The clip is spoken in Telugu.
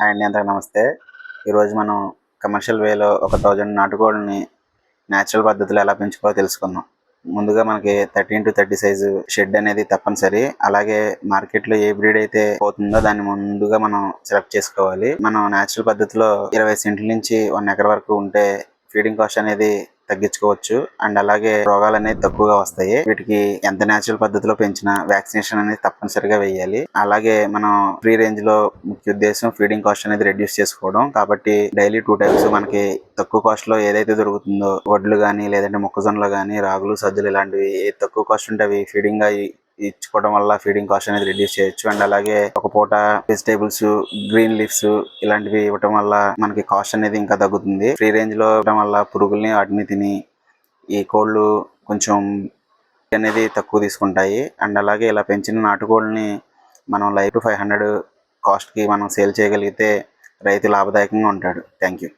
హాయ్ అండి, అందరికి నమస్తే. ఈరోజు మనం కమర్షియల్ వేలో ఒక 1000 నాటుకోళ్ళని న్యాచురల్ పద్ధతిలో ఎలా పెంచుకోవాలో తెలుసుకుందాం. ముందుగా మనకి 13-30 సైజు షెడ్ అనేది తప్పనిసరి. అలాగే మార్కెట్లో ఏ బ్రీడ్ అయితే పోతుందో దాన్ని ముందుగా మనం సెలెక్ట్ చేసుకోవాలి. మనం న్యాచురల్ పద్ధతిలో 20 సెంట్ల నుంచి 1 ఎకర్ వరకు ఉంటే ఫీడింగ్ కాస్ట్ అనేది తగ్గించుకోవచ్చు. అండ్ అలాగే రోగాలు అనేది తక్కువగా వస్తాయి. వీటికి ఎంత న్యాచురల్ పద్ధతిలో పెంచినా వ్యాక్సినేషన్ అనేది తప్పనిసరిగా వేయాలి. అలాగే మనం ఫ్రీ రేంజ్ లో ముఖ్య ఉద్దేశం ఫీడింగ్ కాస్ట్ అనేది రెడ్యూస్ చేసుకోవడం. కాబట్టి డైలీ 2 టైమ్స్ మనకి తక్కువ కాస్ట్ లో ఏదైతే దొరుకుతుందో వడ్లు గానీ, లేదంటే మొక్కజొన్నలు గానీ, రాగులు, సజ్జలు ఇలాంటివి తక్కువ కాస్ట్ ఉంటే అవి ఫీడింగ్ గా ఇచ్చుకోవడం వల్ల ఫీడింగ్ కాస్ట్ అనేది రిడ్యూస్ చేయొచ్చు. అండ్ అలాగే ఒక పూట వెజిటేబుల్స్, గ్రీన్ లీవ్స్ ఇలాంటివి ఇవ్వటం వల్ల మనకి కాస్ట్ అనేది ఇంకా తగ్గుతుంది. ఫ్రీ రేంజ్ లో ఇవ్వడం వల్ల పురుగుల్ని వాటిని తిని ఈ కోళ్ళు కొంచెం అనేది తక్కువ తీసుకుంటాయి. అండ్ అలాగే ఇలా పెంచిన నాటుకోళ్ళని మనం లైవ్ 500 కాస్ట్ కి మనం సేల్ చేయగలిగితే రైతు లాభదాయకంగా ఉంటాడు. Thank you.